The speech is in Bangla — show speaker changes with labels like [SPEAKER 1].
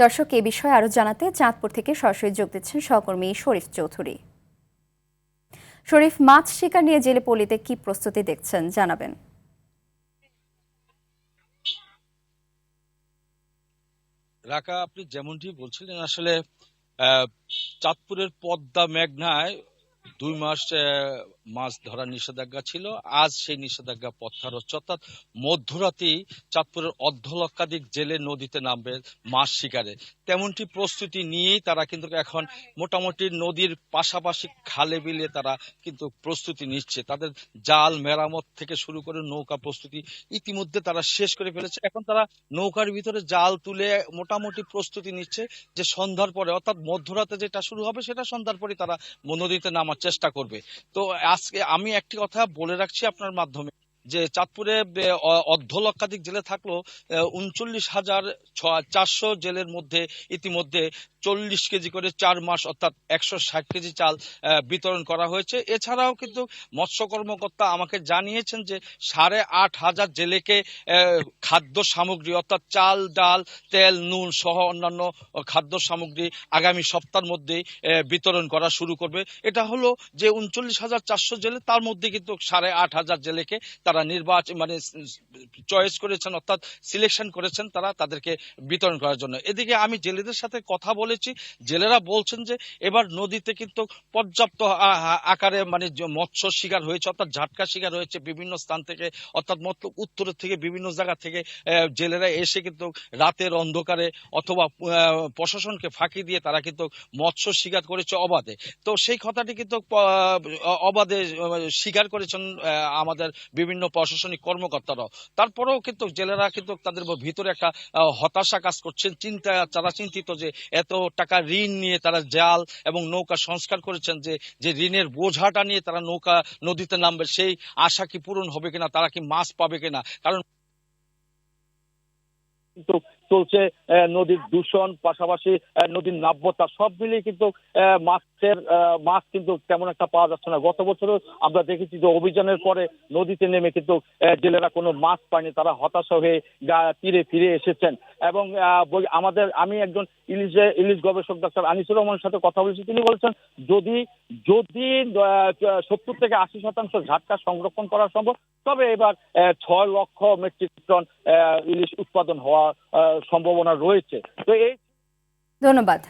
[SPEAKER 1] দর্শক, এ বিষয়ে আরো জানাতে চাঁদপুর থেকে সরাসরি যোগ দিচ্ছেন সহকর্মী শরীফ চৌধুরী। শরীফ, মাছ শিকার নিয়ে জেলে পল্লীতে কি প্রস্তুতি দেখছেন জানাবেন।
[SPEAKER 2] রাকা, আপনি যেমনটি বলছিলেন, আসলে চাঁদপুরের পদ্মা মেঘনায় 2 মাস মাছ ধরার নিষেধাজ্ঞা ছিল। আজ সেই নিষেধাজ্ঞা প্রত্যাহার হচ্ছে, অর্থাৎ মধ্যরাতেই চাঁদপুরের অর্ধলক্ষাধিক জেলে নদীতে নামবে মাছ শিকারে। তেমনটি প্রস্তুতি নিয়েই তারা কিন্তু এখন মোটামুটি নদীর পাশাপাশি খালে বিলে তারা কিন্তু প্রস্তুতি নিচ্ছে। তাদের জাল মেরামত থেকে শুরু করে নৌকা প্রস্তুতি ইতিমধ্যে তারা শেষ করে ফেলেছে। এখন তারা নৌকার ভিতরে জাল তুলে মোটামুটি প্রস্তুতি নিচ্ছে যে সন্ধ্যার পরে, অর্থাৎ মধ্যরাতে যেটা শুরু হবে সেটা সন্ধ্যার পরে তারা নদীতে নামার চেষ্টা করবে। তো আজকে আমি একটি কথা বলে রাখছি আপনার মাধ্যমে, যে চাঁদপুরে অর্ধলক্ষাধিক জেলে থাকলেও 39,400 জেলের মধ্যে ইতিমধ্যে 40 কেজি করে 4 মাস অর্থাৎ 160 কেজি চাল বিতরণ করা হয়েছে। এছাড়াও কিন্তু মৎস্য কর্মকর্তা আমাকে জানিয়েছেন যে 8,500 জেলেকে খাদ্য সামগ্রী অর্থাৎ চাল, ডাল, তেল, নুন সহ অন্যান্য খাদ্য সামগ্রী আগামী সপ্তাহের মধ্যে বিতরণ করা শুরু করবে। এটা হলো যে 39,400 জেলে, তার মধ্যে কিন্তু 8,500 জেলেকে তারা চয়েস করেছেন, অর্থাৎ সিলেকশন করেছেন তারা তাদেরকে বিতরণ করার জন্য। এদিকে আমি জেলেদের সাথে কথা বলেছি, জেলেরা বলছেন যে এবার নদীতে কিন্তু পর্যাপ্ত আকারে মৎস্য শিকার হয়েছে, অর্থাৎ ঝাটকা শিকার হয়েছে বিভিন্ন স্থান থেকে, অর্থাৎ মতলব উত্তরের থেকে বিভিন্ন জায়গা থেকে জেলেরা এসে কিন্তু রাতের অন্ধকারে অথবা প্রশাসনকে ফাঁকি দিয়ে তারা কিন্তু মৎস্য শিকার করেছে অবাধে। তো সেই কথাটি কিন্তু অবাধে স্বীকার করেছেন আমাদের বিভিন্ন প্রশাসনিক কর্মকর্তারাও। তারপরেও কিন্তু জেলেরা কিন্তু তাদের ভিতরে একটা হতাশা কাজ করছেন, তারা চিন্তিত যে এত টাকা ঋণ নিয়ে তারা জাল এবং নৌকা সংস্কার করেছেন, যে ঋণের বোঝাটা নিয়ে তারা নদীতে নামবে, সেই আশা কি পূরণ হবে কিনা, তারা কি মাছ পাবে কিনা। কারণ
[SPEAKER 3] কিন্তু চলছে নদীর দূষণ, পাশাপাশি নদীর নাব্যতা সব মিলিয়ে কিন্তু মাছ কিন্তু তেমন একটা পাওয়া যাচ্ছে না। গত বছরও আমরা দেখেছি যে অভিযানের পরে নদীতে নেমে কিন্তু জেলেরা কোনো মাছ পায়নি, তারা হতাশা হয়ে তীরে ফিরে এসেছেন। এবং আমি একজন ইলিশ গবেষক ডাক্তার আনিসুর রহমানের সাথে কথা বলেছি, তিনি বলছেন যদি যদি 70 থেকে 80% ঝাটকা সংরক্ষণ করা সম্ভব, তবে এবার 6 লক্ষ মেট্রিক টন ইলিশ উৎপাদন হওয়ার সম্ভাবনা রয়েছে। তো এই
[SPEAKER 1] ধন্যবাদ।